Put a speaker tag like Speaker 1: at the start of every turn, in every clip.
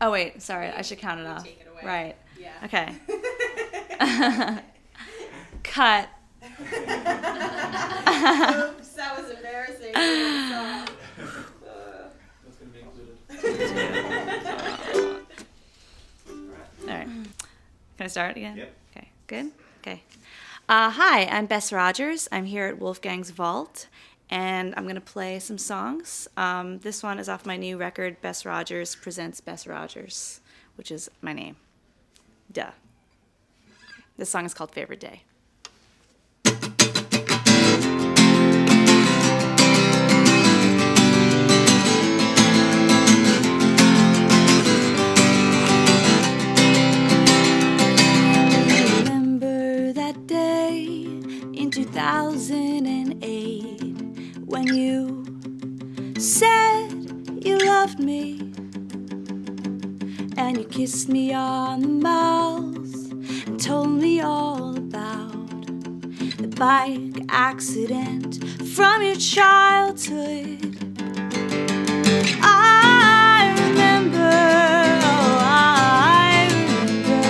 Speaker 1: Oh, wait, sorry. I should count it off.
Speaker 2: Take it away.
Speaker 1: Right.
Speaker 2: Yeah.
Speaker 1: Okay. Cut.
Speaker 2: Oops, that was embarrassing.
Speaker 3: That's going to be included.
Speaker 1: All right. Can I start again?
Speaker 3: Yep.
Speaker 1: Okay. Good? Okay. Hi, I'm Bess Rogers. I'm here at Wolfgang's Vault, and I'm going to play some songs. This one is off my new record, Bess Rogers Presents Bess Rogers, which is my name. Duh. This song is called Favorite Day. Remember that day in 2008 when you said you loved me and you kissed me on the mouth and told me all about the bike accident from your childhood. I remember, oh, I remember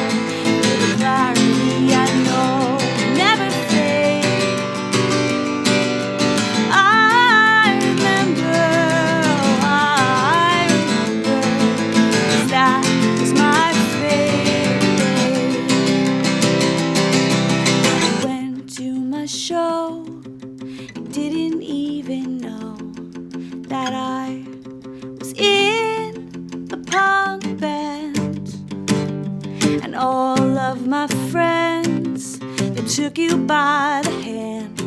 Speaker 1: the clarity I know never fades. I remember, oh, I remember, 'cause that was my favorite day. I went to my show, you didn't even know that I was in a punk band, and all of my friends, they took you by the hand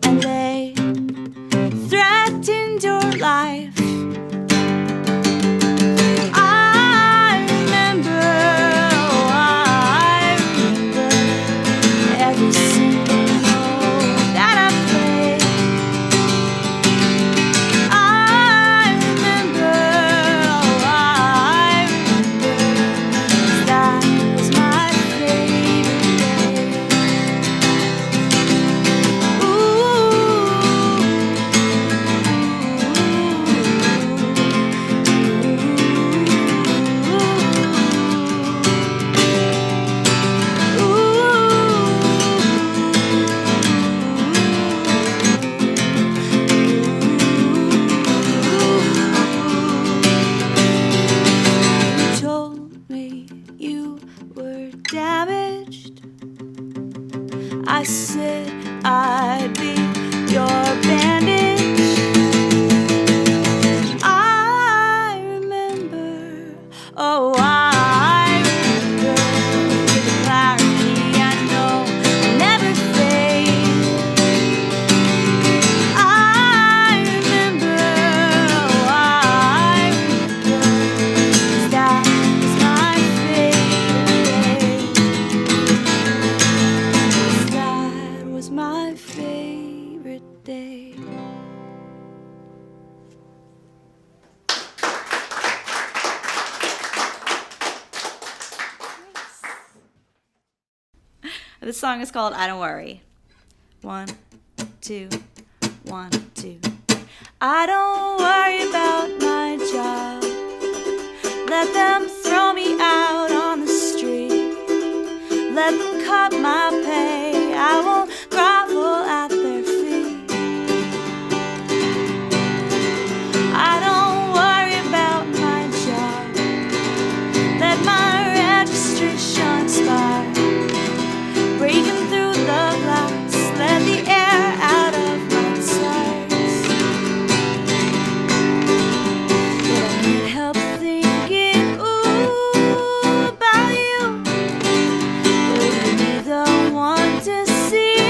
Speaker 1: and they threatened your life. I remember, oh, I remember every single note that I played. I remember, oh, I remember, 'cause that was my favorite day. You told me you were damaged. I said I'd be your bandage. I remember, oh, I remember the clarity I know will never fade. I remember, oh, I remember, 'cause that was my favorite day. 'Cause that was my favorite day. This song is called I Don't Worry. 1, 2, 1, 2. I don't worry about my job. Let them throw me out on the street. Let them cut my pay. I won't grovel at their feet. I don't worry about my job. Let my registration expire. Breaking through the glass, let the air out of my tires. But I can't help thinking, ooh, about you. Will you be the one to see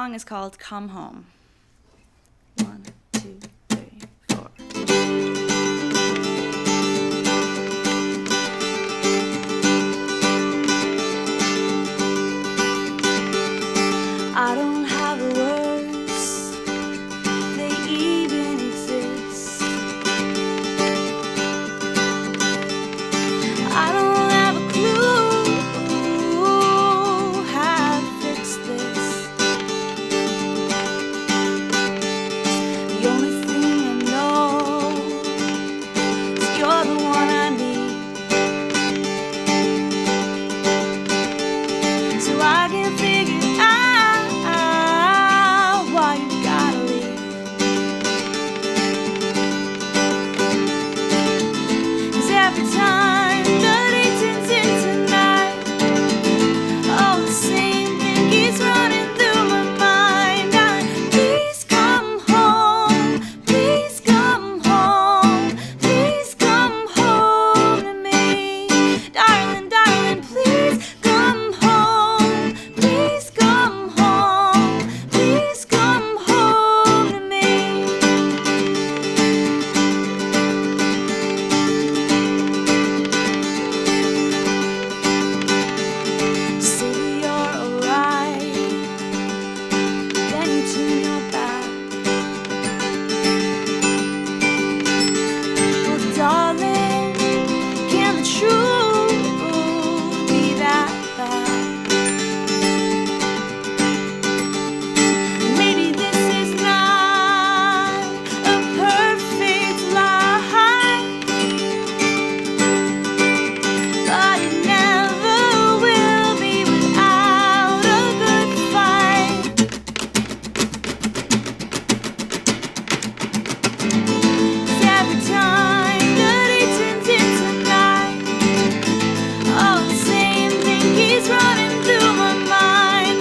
Speaker 1: song is called Come Home. 1, 2, 3, 4. I don't have the words, they even exist. I don't have a clue how to fix this. The only thing I know is you're the one I need. So I can figure out why you gotta leave. 'Cause every time the day turns into night, oh, the same thing keeps running through my mind. Please come home, please come home, please come home to me. Darling, darling, please come home, please come home, please come home to me. Say you're alright, then you turn your back. Well, darling, can the truth be that bad? Maybe this is not a perfect life, but it never will be without a good fight. 'Cause every time the day turns into night, oh, the same thing keeps running through my mind.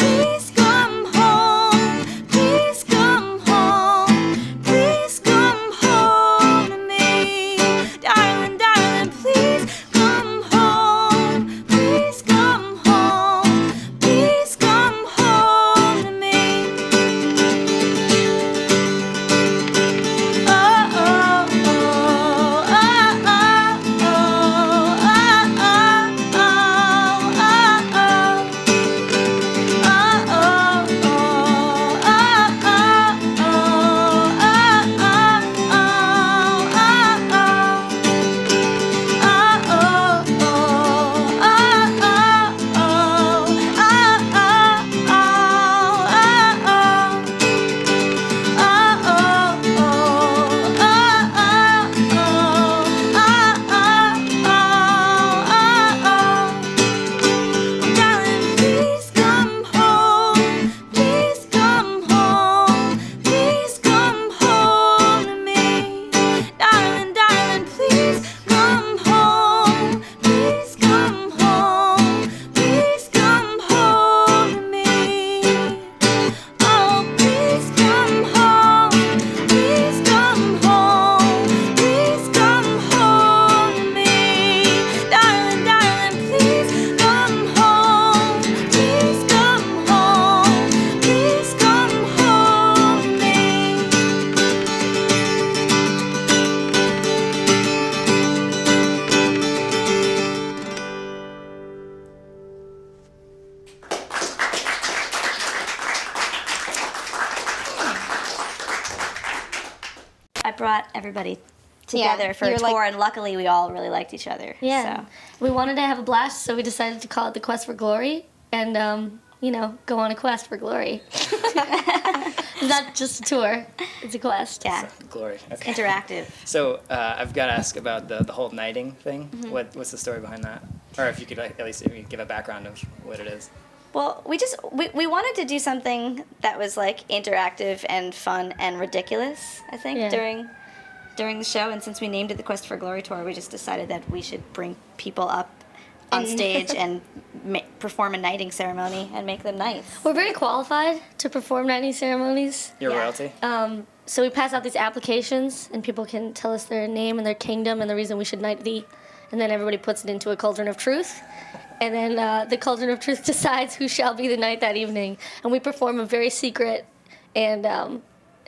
Speaker 1: Please come home, please come home, please come home to me. Darling, darling, please come home, please come home, please come home to me. Oh, oh, oh, oh, oh, oh, Darling, please come home, please come home, please come home to me. Darling, darling, please come home, please come home, please come home to me. Oh, please come home, please come home, please come home to me. Darling, darling, please come home, please come home, please come home to me. I brought everybody together
Speaker 4: Yeah,
Speaker 1: for a
Speaker 4: you're
Speaker 1: tour,
Speaker 4: like-
Speaker 1: and luckily we all really liked each other.
Speaker 4: Yeah.
Speaker 1: So.
Speaker 4: We wanted to have a blast, so we decided to call it the Quest for Glory and, go on a quest for glory. It's not just a tour, it's a quest.
Speaker 1: Yeah,
Speaker 3: Glory. Okay.
Speaker 1: interactive.
Speaker 3: So I've got to ask about the whole knighting thing.
Speaker 1: Mm-hmm.
Speaker 3: What's the story behind that? Or if you could at least give a background of what it is.
Speaker 1: Well, we wanted to do something that was like interactive and fun and ridiculous, I think,
Speaker 4: Yeah.
Speaker 1: during the show. And since we named it the Quest for Glory Tour, we just decided that we should bring people up on stage and perform a knighting ceremony and make them knights.
Speaker 4: We're very qualified to perform knighting ceremonies.
Speaker 3: Your
Speaker 1: Yeah.
Speaker 3: royalty?
Speaker 4: So we pass out these applications, and people can tell us their name and their kingdom and the reason we should knight thee. and then everybody puts it into a cauldron of truth. And then the cauldron of truth decides who shall be the knight that evening. And we perform a very secret and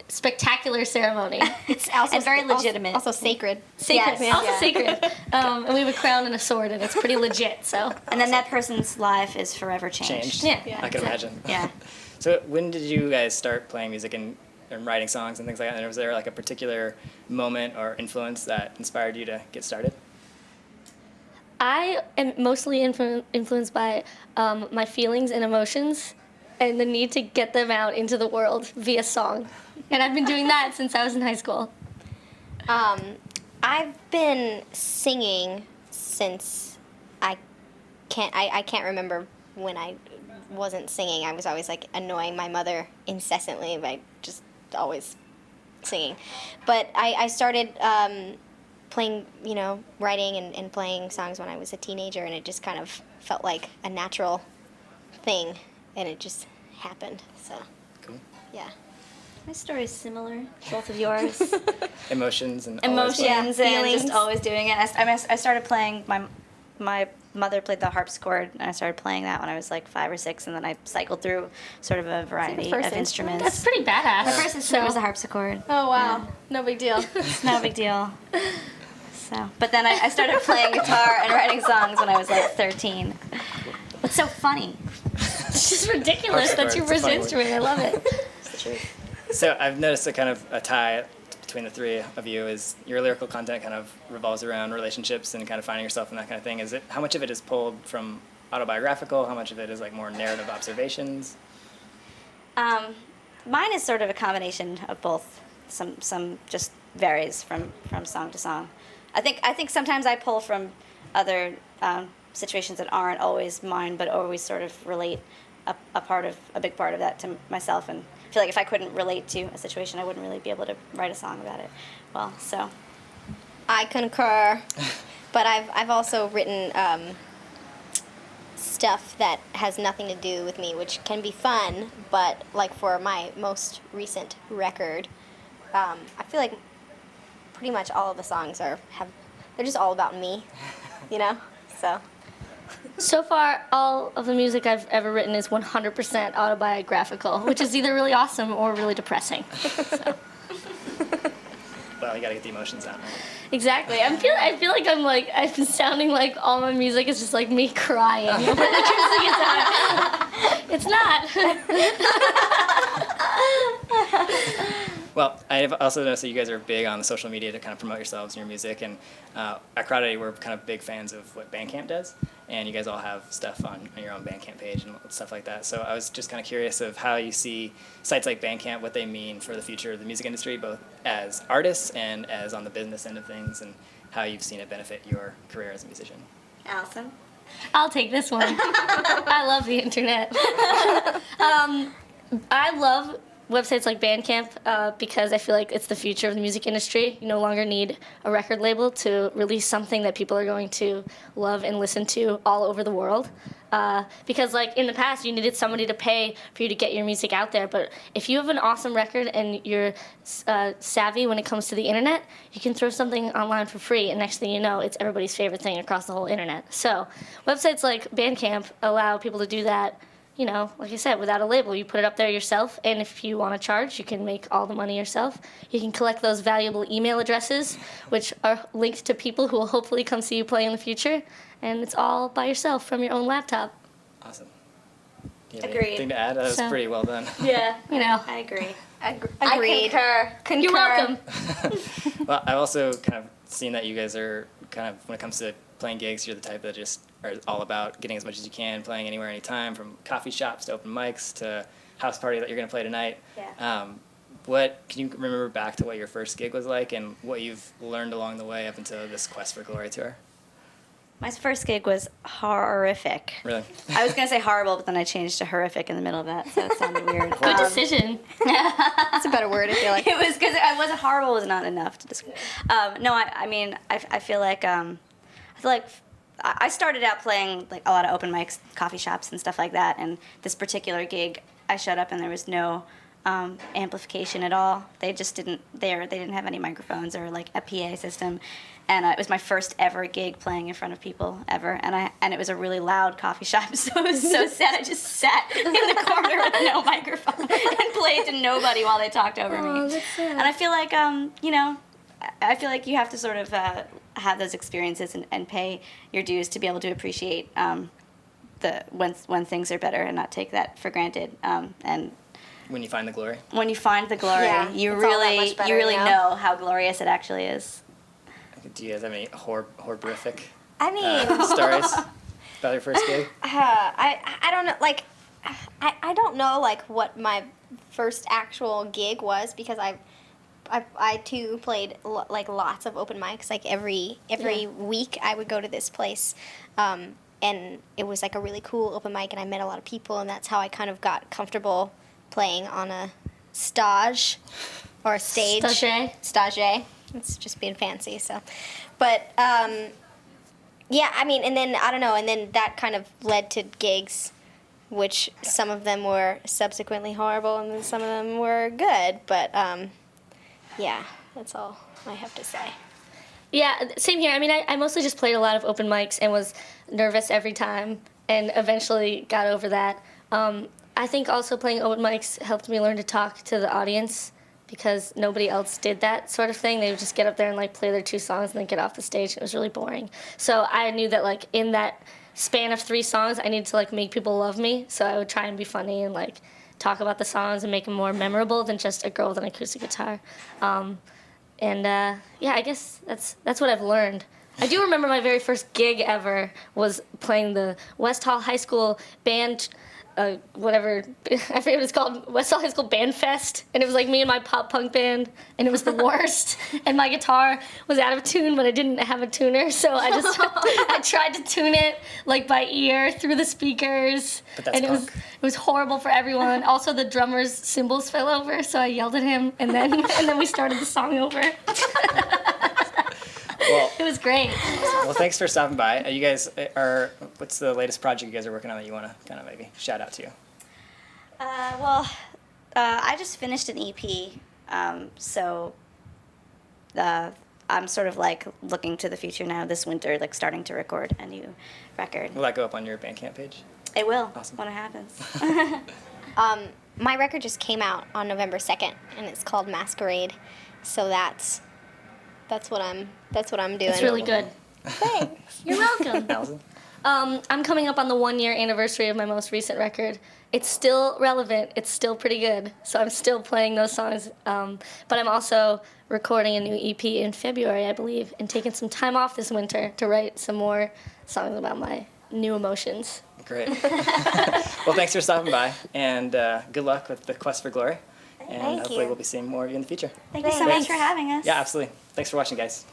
Speaker 4: spectacular ceremony.
Speaker 5: It's also
Speaker 1: And very legitimate.
Speaker 5: Also sacred.
Speaker 4: Sacred,
Speaker 1: Yes.
Speaker 4: also
Speaker 1: Yeah.
Speaker 4: sacred. And we have a crown and a sword, and it's pretty legit. So
Speaker 1: And then that person's life is forever changed.
Speaker 3: Changed.
Speaker 4: Yeah.
Speaker 3: I can imagine.
Speaker 1: Yeah.
Speaker 3: So when did you guys start playing music and writing songs and things like that? And was there like a particular moment or influence that inspired you to get started?
Speaker 4: I am mostly influenced by my feelings and emotions and the need to get them out into the world via song. And I've been doing that since I was in high school.
Speaker 5: I've been singing since I can't remember when I wasn't singing. I was always like annoying my mother incessantly by just always singing. But I started playing, writing and playing songs when I was a teenager, and it just kind of felt like a natural thing, and it just happened. So,
Speaker 3: Cool.
Speaker 5: yeah.
Speaker 1: My story is similar, both of yours.
Speaker 3: Emotions and
Speaker 1: Emotions
Speaker 3: all that
Speaker 1: and
Speaker 5: Feelings.
Speaker 1: just always doing it. I started playing, my mother played the harpsichord, and I started playing that when I was like 5 or 6, and then I cycled through sort of a variety
Speaker 5: first
Speaker 1: of instruments.
Speaker 4: That's pretty badass.
Speaker 1: My first instrument was the harpsichord.
Speaker 5: Oh, wow. No big deal.
Speaker 1: No big deal. So, but then I started playing guitar and writing songs when I was like 13. What's so funny?
Speaker 4: It's just ridiculous.
Speaker 3: Harpsichord,
Speaker 4: That's your
Speaker 3: it's a
Speaker 4: first
Speaker 3: funny word.
Speaker 4: instrument. I love it.
Speaker 1: It's the truth.
Speaker 3: So I've noticed a kind of a tie between the three of you is your lyrical content kind of revolves around relationships and kind of finding yourself and that kind of thing. How much of it is pulled from autobiographical? How much of it is like more narrative observations?
Speaker 1: Mine is sort of a combination of both. Some just varies from song to song. I think sometimes I pull from other situations that aren't always mine, but always sort of relate a big part of that to myself, and I feel like if I couldn't relate to a situation, I wouldn't really be able to write a song about it. Well, so
Speaker 5: I concur, but I've also written stuff that has nothing to do with me, which can be fun. But like for my most recent record, I feel like pretty much all of the songs they're just all about me, So
Speaker 4: So far, all of the music I've ever written is 100% autobiographical, which is either really awesome or really depressing. So.
Speaker 3: Well, you gotta get the emotions out.
Speaker 4: Exactly. I feel like I've been sounding like all my music is just like me crying. It's not.
Speaker 3: Well, I've also noticed that you guys are big on the social media to kind of promote yourselves and your music, and at Crowdity we're kind of big fans of what Bandcamp does, and you guys all have stuff on your own Bandcamp page and stuff like that. So I was just kind of curious of how you see sites like Bandcamp, what they mean for the future of the music industry, both as artists and as on the business end of things, and how you've seen it benefit your career as a musician.
Speaker 1: Allison.
Speaker 4: I'll take this one. I love the internet. I love websites like Bandcamp because I feel like it's the future of the music industry. You no longer need a record label to release something that people are going to love and listen to all over the world. Because like in the past, you needed somebody to pay for you to get your music out there. But if you have an awesome record and you're savvy when it comes to the internet, you can throw something online for free, and next thing you know, it's everybody's favorite thing across the whole internet. So websites like Bandcamp allow people to do that. Like I said, without a label, you put it up there yourself, and if you want to charge, you can make all the money yourself. You can collect those valuable email addresses, which are linked to people who will hopefully come see you play in the future, and it's all by yourself from your own laptop.
Speaker 3: Awesome. Do you have
Speaker 1: Agreed.
Speaker 3: anything to add? That was
Speaker 4: So-
Speaker 3: pretty well done.
Speaker 4: Yeah,
Speaker 1: I agree.
Speaker 5: agreed.
Speaker 1: Concur.
Speaker 4: You're welcome.
Speaker 3: Well, I've also kind of seen that you guys are kind of, when it comes to playing gigs, you're the type that just are all about getting as much as you can, playing anywhere, anytime, from coffee shops to open mics to house party that you're going to play tonight.
Speaker 1: Yeah.
Speaker 3: What can you remember back to what your first gig was like and what you've learned along the way up until this Quest for Glory tour?
Speaker 1: My first gig was horrific.
Speaker 3: Really?
Speaker 1: I was going to say horrible, but then I changed to horrific in the middle of that, so it sounded weird.
Speaker 4: Good decision.
Speaker 5: That's a better word, I feel like.
Speaker 1: It was because I wasn't horrible was not enough to describe. No, I feel like I started out playing like a lot of open mics, coffee shops, and stuff like that. And this particular gig, I showed up and there was no amplification at all. They just didn't. They didn't have any microphones or like a PA system, and it was my first ever gig playing in front of people ever. And it was a really loud coffee shop, so it was so sad. I just sat in the corner with no microphone and played to nobody while they talked over me.
Speaker 4: That's sad.
Speaker 1: And I feel like I feel like you have to sort of have those experiences and pay your dues to be able to appreciate when things are better and not take that for granted. And
Speaker 3: When you find the glory.
Speaker 1: when you find the glory,
Speaker 5: Yeah,
Speaker 1: you
Speaker 5: it's all that
Speaker 1: really
Speaker 5: much better,
Speaker 1: you really
Speaker 5: you know?
Speaker 1: know how glorious it actually is.
Speaker 3: Do you guys have any horrific
Speaker 5: I mean,
Speaker 3: stories about your first gig?
Speaker 5: I don't know, like, I don't know, like, what my first actual gig was, because I too played like lots of open mics. Like every week I would go to this place, and it was like a really cool open mic, and I met a lot of people, and that's how I kind of got comfortable playing on a stage or a stage. Stage. It's just being fancy. So, but yeah, I mean, and then I don't know, and then that kind of led to gigs, which some of them were subsequently horrible, and then some of them were good. But yeah, that's all I have to say.
Speaker 4: Yeah, same here. I mean, I mostly just played a lot of open mics and was nervous every time, and eventually got over that. I think also playing open mics helped me learn to talk to the audience, because nobody else did that sort of thing. They would just get up there and like play their 2 songs and then get off the stage. It was really boring. So I knew that like in that span of 3 songs, I needed to like make people love me. So I would try and be funny and like talk about the songs and make them more memorable than just a girl with an acoustic guitar. Yeah, I guess that's what I've learned. I do remember my very first gig ever was playing the West Hall High School band, whatever, I forget what it's called, West Hall High School Band Fest, and it was like me and my pop punk band, and it was the worst, and my guitar was out of tune, but I didn't have a tuner, so I tried to tune it like by ear through the speakers,
Speaker 3: But that's
Speaker 4: and
Speaker 3: punk.
Speaker 4: it was horrible for everyone. Also, the drummer's cymbals fell over, so I yelled at him, and then we started the song over.
Speaker 3: Well,
Speaker 4: It was great.
Speaker 3: well, thanks for stopping by. You guys what's the latest project you guys are working on that you want to kind of maybe shout out to?
Speaker 1: I just finished an EP, so I'm sort of like looking to the future now. This winter, like starting to record a new record.
Speaker 3: Will that go up on your Bandcamp page?
Speaker 1: It will
Speaker 3: Awesome.
Speaker 1: when it happens.
Speaker 5: My record just came out on November 2nd, and it's called Masquerade. So that's what I'm doing.
Speaker 4: It's really good.
Speaker 5: Thanks.
Speaker 4: You're welcome.
Speaker 3: Allison?
Speaker 4: I'm coming up on the 1-year anniversary of my most recent record. It's still relevant. It's still pretty good. So I'm still playing those songs. But I'm also recording a new EP in February, I believe, and taking some time off this winter to write some more songs about my new emotions.
Speaker 3: Great. Well, thanks for stopping by, and good luck with the quest for glory. And
Speaker 5: Thank
Speaker 3: hopefully
Speaker 5: you.
Speaker 3: we'll be seeing more of you in the future.
Speaker 1: Thank you so much for having us.
Speaker 3: Yeah, absolutely. Thanks for watching, guys.